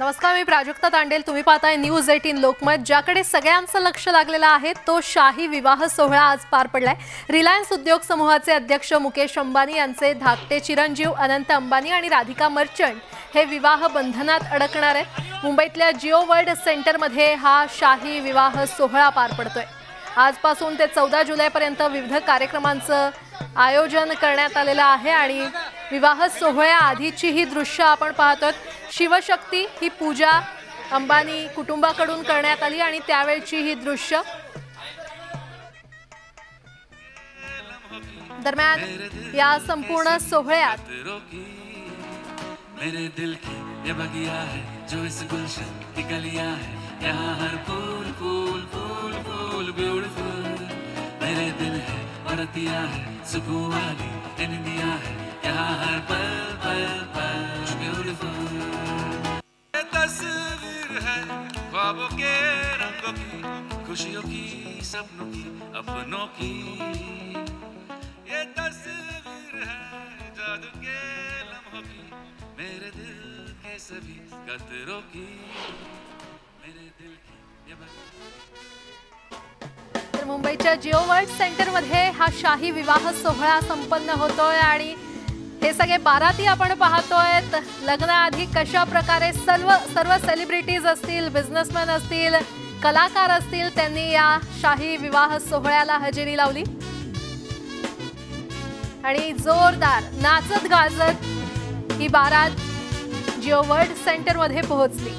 नमस्कार, मी प्राजक्ता तांडेल. तुम्ही पाहताय न्यूज 18 लोकमत. ज्याकडे सगळ्यांचं लक्ष लागलेलं आहे तो शाही विवाह सोहळा आज पार पडलाय. रिलायन्स उद्योग समूहाचे अध्यक्ष मुकेश अंबानी यांचे धाकटे चिरंजीव अनंत अंबानी आणि राधिका मर्चंट हे विवाह बंधनात अडकणार आहेत. मुंबईतल्या जिओ वर्ल्ड सेंटरमध्ये हा शाही विवाह सोहळा पार पडतोय. आजपासून ते 14 जुलैपर्यंत विविध कार्यक्रमांचं आयोजन करण्यात आलेलं आहे आणि विवाह सोहळ्याआधीची ही दृश्य आपण पाहतोय. शिवशक्ती ही पूजा अंबानी कुटुंबाकडून करण्यात आली आणि त्यावेळची ही दृश्य. दरम्यान या संपूर्ण सोहळ्यात मेरे दिल की ये बगिया है जो इस गुलशन की गलियां है यहाँ हर फूल फूल फूल फूल ब्यूटीफुल मेरे दिल है और अतिया है सुकून वाली इंडिया है यहाँ हर पल पल पल ब्यूटीफुल. ये तस्वीर है ख्वाबों के रंगों की खुशियों की सपनों की अपनों की. ये तस्वीर है जादू के लम्हों की मेरे दिल के सभी कतरों की मेरे दिल की. तर मुंबईच्या जिओ वर्ल्ड सेंटरमध्ये हा शाही विवाह सोहळा संपन्न होतोय आणि हे सगळे बाराती आपण पाहतोय. लग्नाआधी कशा प्रकारे सर्व सेलिब्रिटीज असतील, बिझनेसमॅन असतील, कलाकार असतील, त्यांनी या शाही विवाह सोहळ्याला हजेरी लावली आणि जोरदार नाचत गाजत ही बारात जिओ वर्ल्ड सेंटरमध्ये पोहोचली,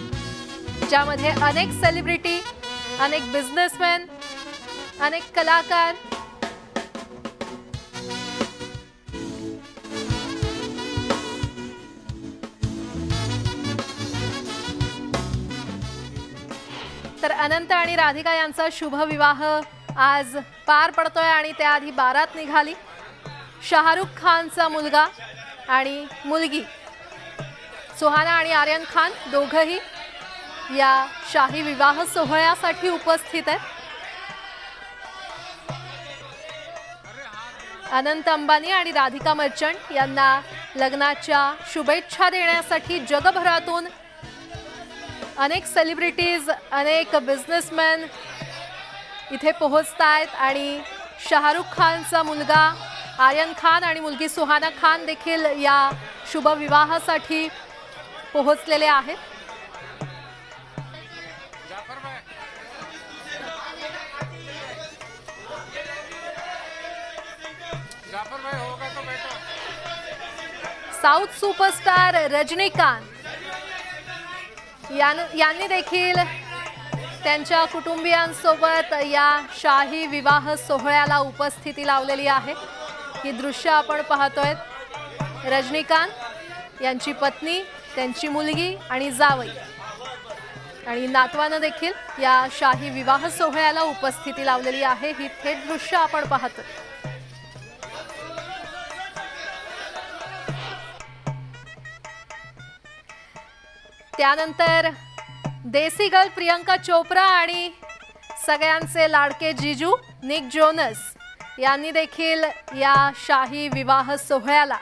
ज्यामध्ये अनेक सेलिब्रिटी, अनेक बिझनेसमॅन, अनेक कलाकार तर अनंत आणि राधिका यांचा शुभ विवाह आज पार पडतोय आणि त्याआधी बारात निघाली. शाहरुख खानचा मुलगा आणि मुलगी सुहाना आणि आर्यन खान दोघंही या शाही विवाह सोहळ्यासाठी उपस्थित आहेत. अनंत अंबानी आणि राधिका मर्चंट यांना लग्नाच्या शुभेच्छा देण्यासाठी जगभरातून अनेक सेलिब्रिटीज, अनेक बिझनेसमॅन इथे पोहोचतायत आणि शाहरुख खानचा मुलगा आर्यन खान आणि मुलगी सुहाना खान देखील या शुभ विवाहासाठी पोहोचलेले आहेत. साऊथ सुपरस्टार रजनीकांत यांनी देखील त्यांच्या कुटुंबियांसोबत या शाही विवाह सोहळ्याला उपस्थिती लावलेली आहे. ही दृश्य आपण पाहतोय. रजनीकांत यांची पत्नी, त्यांची मुलगी आणि जावई आणि नातवानं देखील या शाही विवाह सोहळ्याला उपस्थिती लावलेली आहे. ही थेट दृश्य आपण पाहतोय. त्यानंतर देसी गर्ल प्रियंका चोप्रा आणि सगळ्यांचे लाडके जिजू निक जोनस यांनी देखील या शाही विवाह सोहळ्याला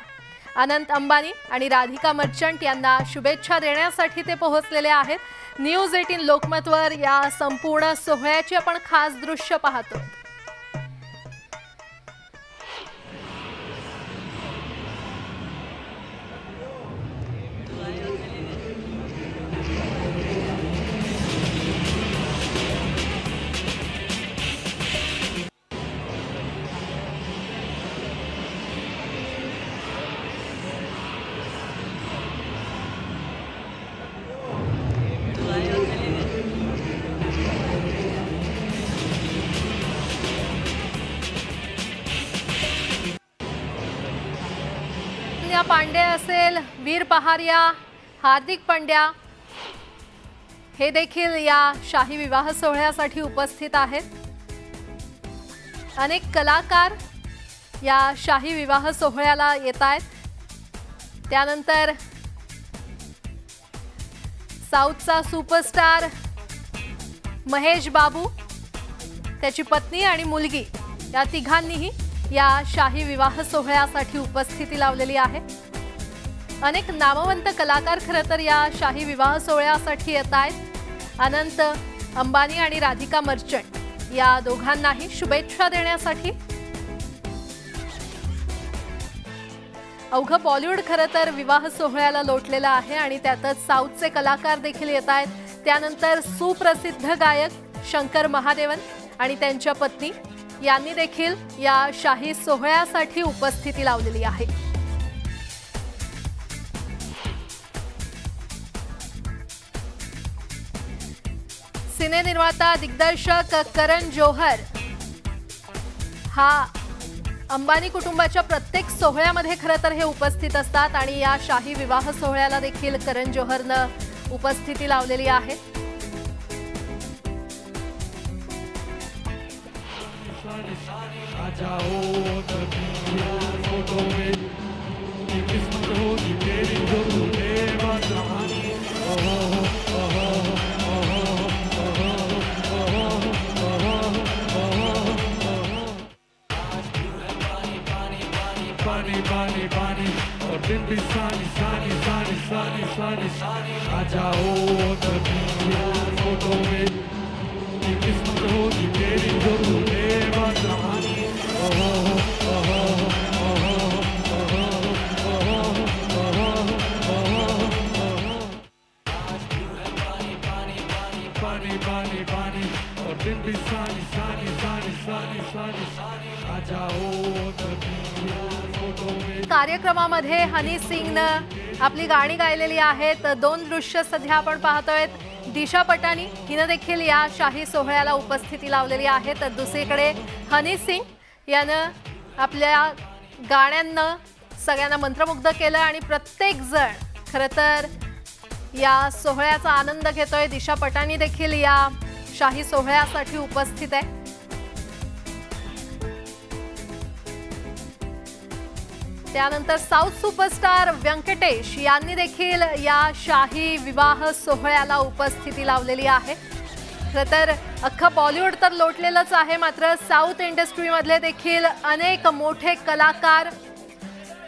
अनंत अंबानी आणि राधिका मर्चंट यांना शुभेच्छा देण्यासाठी ते पोहोचलेले आहेत. न्यूज 18 लोकमतवर या संपूर्ण सोहळ्याची आपण खास दृश्य पाहतो. पांडे असेल, वीर पहारिया, हार्दिक पांड्या हे देखील या शाही विवाह सोहळ्यासाठी उपस्थित आहेत. अनेक कलाकार या शाही विवाह सोहळ्याला येत आहेत. त्यानंतर साऊथचा सुपरस्टार महेश बाबू, त्याची पत्नी आणि मुलगी या तिघांनीही या शाही विवाह सोहळ्यासाठी उपस्थिती लावलेली आहे. अनेक नामवंत कलाकार खरं तर या शाही विवाह सोहळ्यासाठी येत आहेत। अनंत अंबानी आणि राधिका मर्चंट या दोघांनाही शुभेच्छा देण्यासाठी अवघं बॉलिवूड खरं तर विवाह सोहळ्याला लोटलेलं आहे आणि त्यातच साऊथचे कलाकार देखील येत आहेत। त्यानंतर सुप्रसिद्ध गायक शंकर महादेवन आणि त्यांच्या पत्नी यांनी देखील या शाही सोहळ्यासाठी उपस्थिती लावलेली आहे। सिनेनिर्माता दिग्दर्शक करण जोहर हा अंबानी कुटुंबाच्या प्रत्येक सोहळ्यामध्ये खरं तर हे उपस्थित असतात आणि या शाही विवाह सोहळ्याला देखील करण जोहरनं उपस्थिती लावलेली आहे। पानी पानी पानी और दिन भी सानी सानी सानी सानी सानी सानी आ जाओ फोटो में ये किस्मत होगी तेरी जो तूने बात कहानी पानी पानी पानी और दिन भी सानी सानी सानी सानी सानी सानी आ जाओ कार्यक्रमामध्ये हनी सिंगनं आपली गाणी गायलेली आहेत। दोन दृश्य सध्या आपण पाहतोय। दिशा पटानी हिने देखील या शाही सोहळ्याला उपस्थिती लावलेली आहे, तर दुसरीकडे हनी सिंग यानं आपल्या गाण्यांना सगळ्यांना मंत्रमुग्ध केलं आणि प्रत्येक जण खरं तर या सोहळ्याचा आनंद घेतोय। दिशा पटानी देखील या शाही सोहळ्यासाठी उपस्थित आहे। त्यानंतर साऊथ सुपरस्टार व्यंकटेश यांनी देखील या शाही विवाह सोहळ्याला उपस्थिती लावलेली आहे। खरं तर अख्खा बॉलिवूड तर लोटलेलंच आहे, मात्र साऊथ इंडस्ट्रीमधले देखील अनेक मोठे कलाकार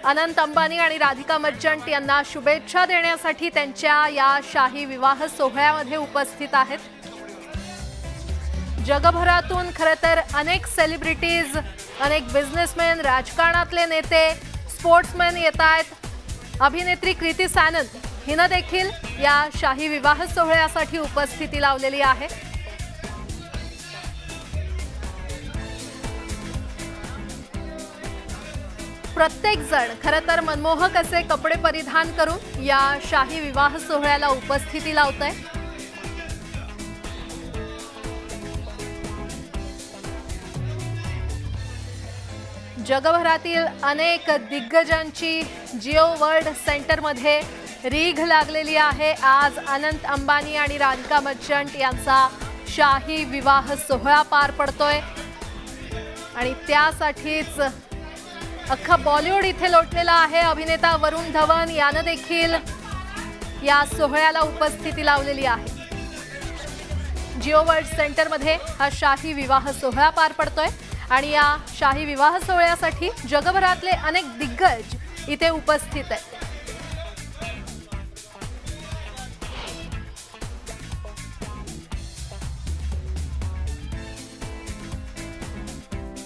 अनंत अंबानी आणि राधिका मर्चंट यांना शुभेच्छा देण्यासाठी त्यांच्या या शाही विवाह सोहळ्यामध्ये उपस्थित आहेत। जगभरातून खरं तर अनेक सेलिब्रिटीज, अनेक बिझनेसमॅन, राजकारणातले नेते, स्पोर्ट्समॅन येत आहेत। अभिनेत्री कृती सॅनन हिनं देखील या शाही विवाह सोहळ्यासाठी उपस्थिती लावलेली आहे। प्रत्येक जण खरं तर मनमोहक असे कपडे परिधान करून या शाही विवाह सोहळ्याला उपस्थिती लावतंय। जगभरातील अनेक दिग्गजांची जिओ वर्ल्ड सेंटरमध्ये रीघ लागलेली आहे। आज अनंत अंबानी आणि राधिका मर्चंट यांचा शाही विवाह सोहळा पार पडतोय आणि त्यासाठीच अख्खा बॉलिवूड इथे लोटलेला आहे। अभिनेता वरुण धवन यानं देखील या सोहळ्याला उपस्थिती लावलेली आहे। जिओ वर्ल्ड सेंटरमध्ये हा शाही विवाह सोहळा पार पडतोय आणि या शाही विवाह सोहळ्यासाठी जगभरातले अनेक दिग्गज इथे उपस्थित आहेत।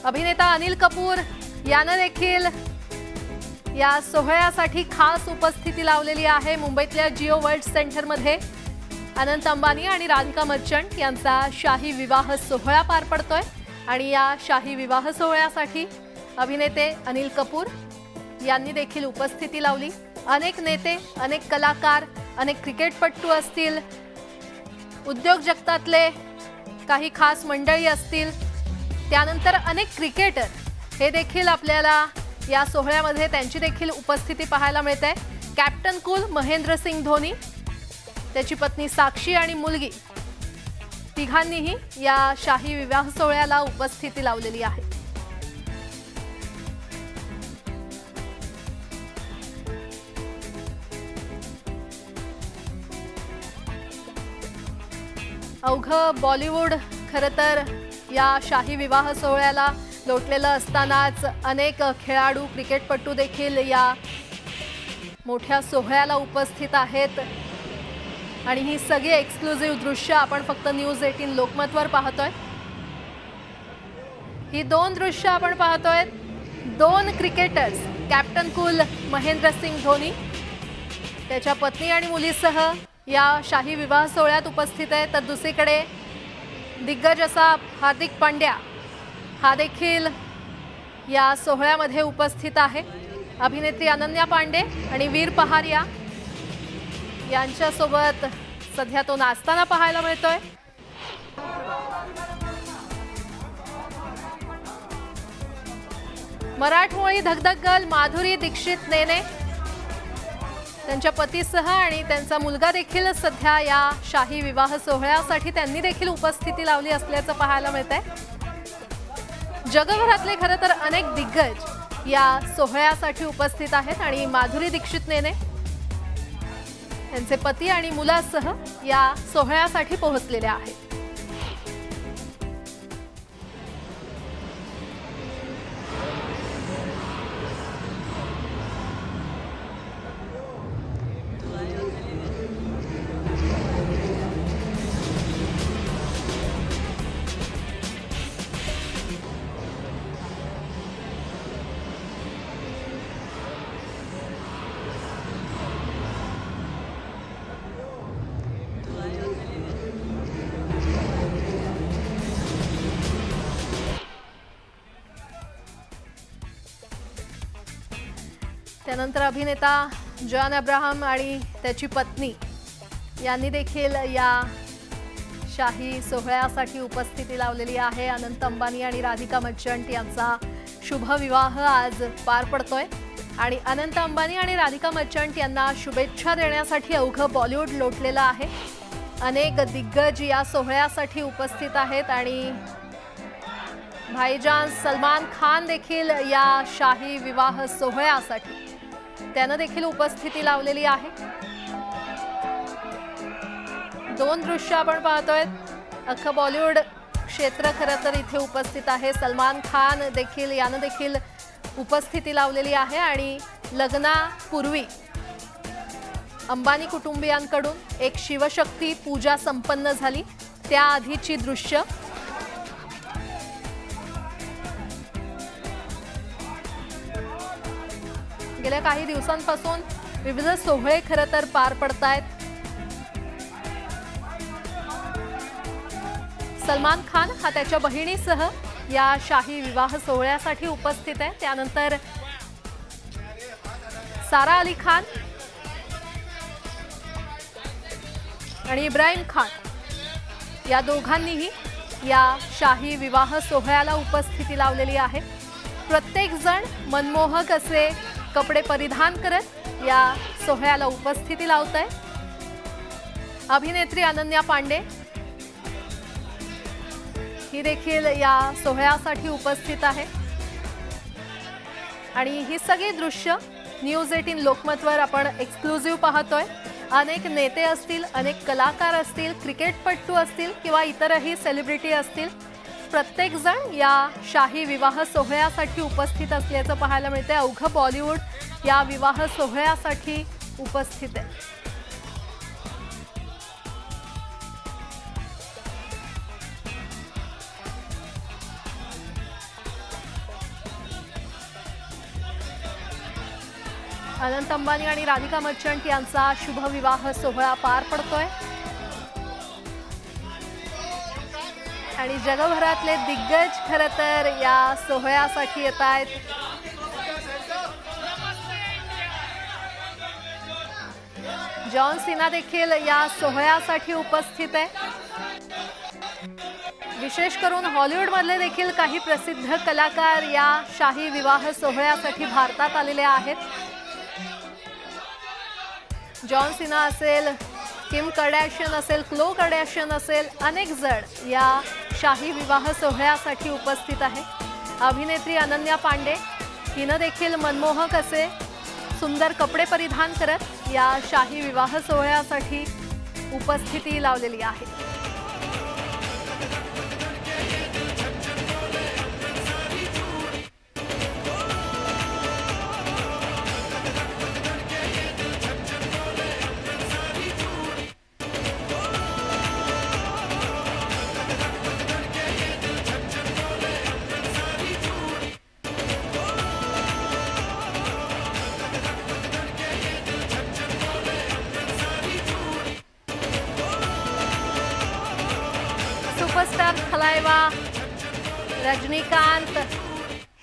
अभिनेता अनिल कपूर यानं देखील या सोहळ्यासाठी खास उपस्थिती लावलेली आहे। मुंबईतल्या जिओ वर्ल्ड सेंटरमध्ये अनंत अंबानी आणि राधिका मर्चंट यांचा शाही विवाह सोहळा पार पडतोय आणि या शाही विवाह सोहळ्यासाठी अभिनेते अनिल कपूर यांनी देखील उपस्थिती लावली। अनेक नेते, अनेक कलाकार, अनेक क्रिकेटपटू असतील, उद्योग जगतातले काही खास मंडळी असतील, त्यानंतर अनेक क्रिकेटर हे देखील आपल्याला या सोहळ्यामध्ये त्यांची देखील उपस्थिती पाहायला मिळते। कॅप्टन कूल महेंद्रसिंग धोनी, त्याची पत्नी साक्षी आणि मुलगी तिघांनीही या शाही विवाह सोहळ्याला उपस्थिती लावलेली आहे। अवघं बॉलिवूड खरं तर या शाही विवाह सोहळ्याला लोटलेलं असतानाच अनेक खेळाडू, क्रिकेटपटू देखील या मोठ्या सोहळ्याला उपस्थित आहेत आणि ही सगळी एक्सक्लुझिव्ह दृश्य आपण फक्त न्यूज 18 लोकमतवर पाहतोय। ही दोन दृश्य आपण पाहतोय, दोन cricketers, captain cool Mahendra Singh Dhoni त्याच्या पत्नी आणि मुलीसह या शाही विवाह सोहळ्यात उपस्थित आहे, तर दुसरीकडे दिग्गज असा हार्दिक पांड्या हा देखील या सोहळ्यामध्ये उपस्थित आहे। अभिनेत्री अनन्या पांडे आणि वीर पहारिया यांच्यासोबत सध्या तो नाचताना पाहायला मिळतोय। मराठमोळी धगधगल माधुरी दीक्षित नेने त्यांच्या पतीसह आणि त्यांचा मुलगा देखील सध्या या शाही विवाह सोहळ्यासाठी त्यांनी देखील उपस्थिती लावली असल्याचं पाहायला मिळतंय। जगभरातले खरं तर अनेक दिग्गज या सोहळ्यासाठी उपस्थित आहेत आणि माधुरी दीक्षित नेने त्यांचे पती आणि मुलासह या सोहळ्यासाठी पोहोचलेले आहेत। त्यानंतर अभिनेता जॉन अब्राहम आणि त्याची पत्नी यांनी देखील या शाही सोहळ्यासाठी उपस्थिती लावलेली आहे। अनंत अंबानी आणि राधिका मर्चंट यांचा शुभ विवाह आज पार पडतोय आणि अनंत अंबानी आणि राधिका मर्चंट यांना शुभेच्छा देण्यासाठी अवघं बॉलिवूड लोटलेलं आहे। अनेक दिग्गज या सोहळ्यासाठी उपस्थित आहेत आणि भाईजान सलमान खान देखील या शाही विवाह सोहळ्यासाठी त्याने देखील उपस्थिती लावलेली आहे। दोन दृश्य आपण पाहतोय, अख्खं बॉलिवूड क्षेत्र खरं तर इथे उपस्थित आहे। सलमान खान देखील याने देखील उपस्थिती लावलेली आहे आणि लग्नापूर्वी अंबानी कुटुंबियांकडून एक शिवशक्ती पूजा संपन्न झाली, त्याआधीची दृश्य। गेल्या काही दिवसांपासून विविध सोहळे खरं तर पार पडतायत। सलमान खान हा त्याच्या बहिणीसह या शाही विवाह सोहळ्यासाठी उपस्थित आहे। त्यानंतर सारा अली खान आणि इब्राहिम खान या दोघांनीही या शाही विवाह सोहळ्याला उपस्थिती लावलेली आहे। प्रत्येक जण मनमोहक असे कपडे परिधान करत या सोहळ्याला उपस्थिती लावत आहे। अभिनेत्री अनन्या पांडे ही देखील या सोहळ्यासाठी उपस्थित आहे आणि ही सगळी दृश्य न्यूज 18 लोकमतवर आपण एक्सक्लुझिव्ह पाहतोय। अनेक नेते असतील, अनेक कलाकार असतील, क्रिकेटपटू असतील किंवा इतरही सेलिब्रिटी असतील, प्रत्येक जण या शाही विवाह सोहळ्यासाठी उपस्थित असल्याचं पाहायला मिळते। अवघं बॉलिवूड या विवाह सोहळ्यासाठी उपस्थित आहे। अनंत अंबानी आणि राधिका मर्चंट यांचा शुभ विवाह सोहळा पार पडतोय आणि जगभरातले दिग्गज खरं तर या सोहळ्यासाठी येत आहेत। जॉन सीना देखील या सोहळ्यासाठी उपस्थित आहे। विशेष करून हॉलिवूड मधले देखील काही प्रसिद्ध कलाकार या शाही विवाह सोहळ्यासाठी भारतात आलेले आहेत। जॉन सीना असेल, किम कार्दाशियन असेल, क्लो कार्दाशियन असेल, अनेक जण या शाही विवाह सोहळ्यासाठी उपस्थित आहे। अभिनेत्री अनन्या पांडे हिने देखील मनमोहक असे सुंदर कपडे परिधान करत या शाही विवाह सोहळ्यासाठी उपस्थिती लावलेली आहे। सुपरस्टार थलाइवा रजनीकांत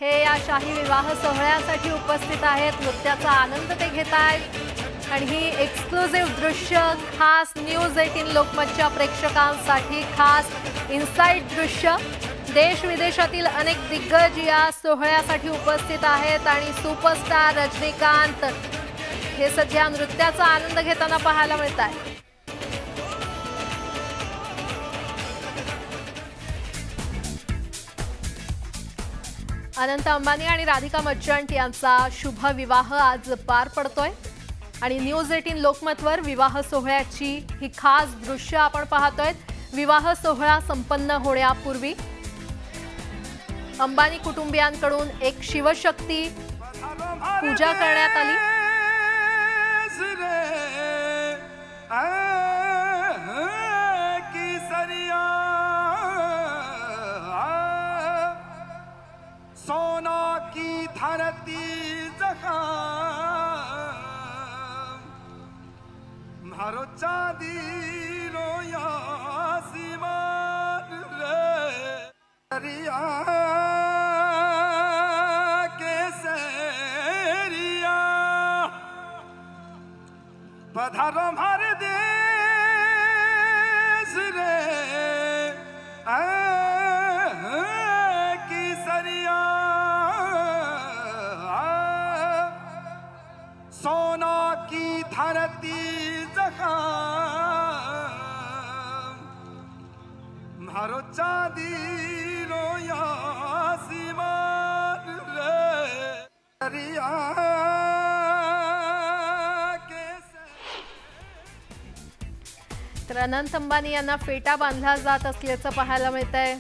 हे या शाही विवाह सोहळ्यासाठी उपस्थित आहेत। नृत्याचा आनंद ते घेत आहेत आणि ही एक्सक्लुझिव्ह दृश्य खास न्यूज 18 लोकमतच्या प्रेक्षकांसाठी खास इनसाइड दृश्य। देश विदेशातील अनेक दिग्गज या सोहळ्यासाठी उपस्थित आहेत आणि सुपरस्टार रजनीकांत हे सध्या नृत्याचा आनंद घेताना पाहायला मिळत आहे। अनंत अंबानी आणि राधिका मर्चंट यांचा शुभ विवाह आज पार पडतोय आणि न्यूज 18 लोकमतवर विवाह सोहळ्याची ही खास दृश्य आपण पाहतोय। विवाह सोहळा संपन्न होण्यापूर्वी अंबानी कुटुंबियांकडून एक शिवशक्ती पूजा करण्यात आली। सोना की धरती जखा मारो चांदी रोया आसमान रे दरिया केसरिया पधारो हमारे देश रे केसरिया सोना की धरती जखा मारो चांदी रोया आसमान रे दरिया तर अनंत अंबानी यांना फेटा बांधला जात असल्याचं पाहायला मिळतंय।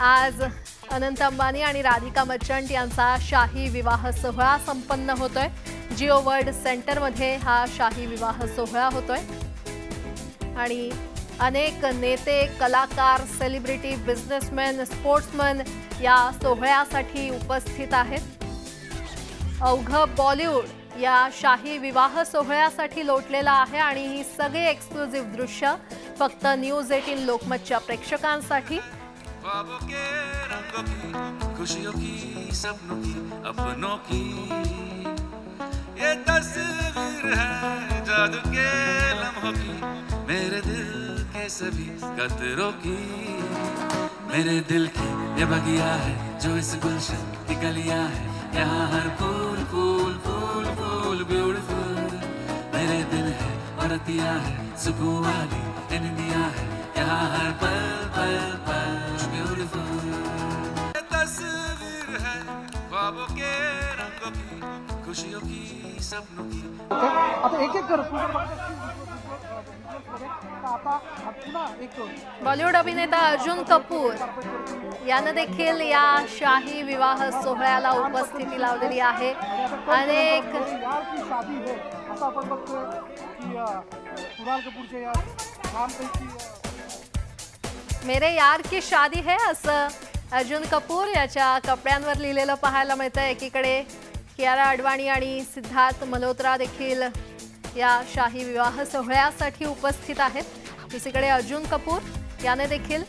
आज अनंत अंबानी आणि राधिका मर्चंट यांचा शाही विवाह सोहळा संपन्न होतोय। जिओ वर्ल्ड सेंटर मध्ये हा शाही विवाह सोहळा होतोय आणि अनेक नेते, कलाकार, सेलिब्रिटी, बिझनेसमॅन, स्पोर्ट्समन या सोहळ्यासाठी उपस्थित आहेत। अवघं बॉलिवूड या शाही विवाह सोहळ्यासाठी लोटलेला आहे आणि ही सगळी एक्सक्लुझिव्ह दृश्य फक्त न्यूज 18 लोकमतच्या प्रेक्षकांसाठी। ख्वाबों के रंगों की, खुशियों की, सपनों की, अपनों की ये तस्वीर है जादू के लम्हों की, मेरे दिल के सभी कतरों की। मेरे दिल की ये बगिया है जो इस गुलशन की गलियां है, यहाँ हर फूल फूल फूल फूल ब्यूटीफुल। मेरे दिल है और रतिया है सुकून वाली इंडिया है, यहाँ हर पल पल पल ब्यूटीफुल। ये तस्वीर है ख्वाबों के रंगों की, खुशियों की, सपनों की। आता एक एक कर बॉलिवूड अभिनेता अर्जुन कपूर यानं देखील या शाही विवाह सोहळ्याला उपस्थिती लावलेली आहे। अनेक मेरे यार की शादी है असं अर्जुन कपूर याच्या कपड्यांवर लिहिलेलं पाहायला मिळतं। एकीकडे कियारा अडवाणी आणि सिद्धार्थ मल्होत्रा देखील या शाही विवाह सोहळ्यासाठी उपस्थित आहेत। दुसरीकडे अर्जुन कपूर याने देखील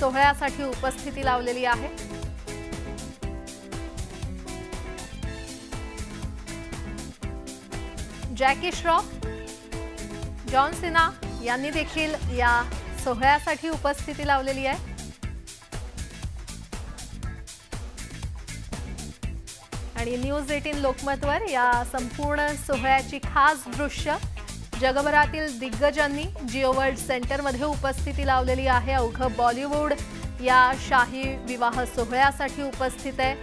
सोहळ्यासाठी उपस्थिती लावलेली आहे। जॅकी श्रॉफ, जॉन सिना यांनी देखील या सोहळ्यासाठी उपस्थिती लावलेली आहे। आणि न्यूज 18 लोकमतवर या संपूर्ण सोहळ्याची खास दृश्य जगभरातील दिग्गजांनी जिओ वर्ल्ड सेंटरमध्ये उपस्थिती लावलेली आहे। अवघं बॉलिवूड या शाही विवाह सोहळ्यासाठी उपस्थित आहे।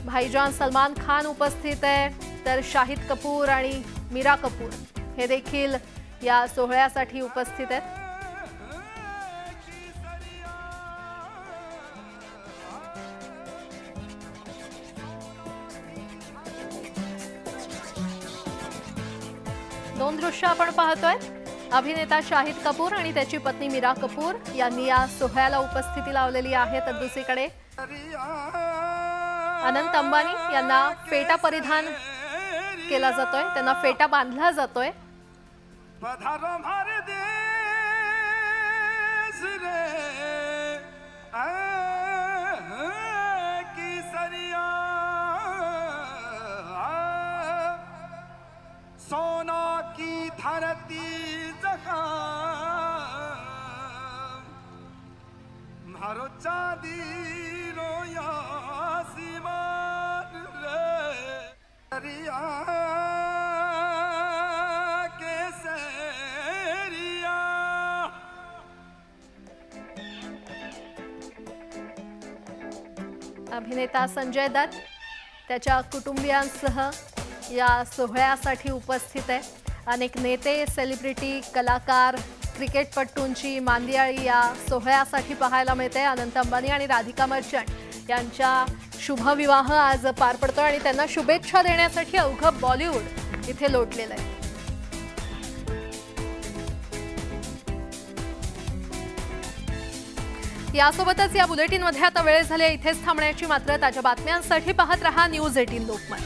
भाईजान सलमान खान उपस्थित आहे, तर शाहिद कपूर आणि मीरा कपूर हे देखील या सोहळ्यासाठी उपस्थित आहेत। दोन दृश्य आपण पाहतोय। अभिनेता शाहिद कपूर आणि त्याची पत्नी मीरा कपूर यांनी या सोहळ्याला उपस्थिती लावलेली आहे। तर दुसरीकडे अनंत अंबानी यांना फेटा परिधान केला जातोय, त्यांना फेटा बांधला जातोय। पधारो हमारे देश रे केसरिया सोना की धरती जहाँ मारो चांदी रोया सीमान रे केसरिया केसरिया अभिनेता संजय दत्त त्याच्या कुटुंबियांसह या सोहळ्यासाठी उपस्थित आहे। अनेक नेते, सेलिब्रिटी, कलाकार, क्रिकेटपटूंची मांदियाळी या सोहळ्यासाठी पाहायला मिळते। अनंत अंबानी आणि राधिका मर्चंट यांचा शुभविवाह आज पार पडतो आणि त्यांना शुभेच्छा देण्यासाठी अवघं बॉलिवूड इथे लोटलेलं आहे। यासोबतच या बुलेटिनमध्ये आता वेळ झाली इथेच थांबण्याची। मात्र ताज्या बातम्यांसाठी पाहत रहा न्यूज 18 लोकमत।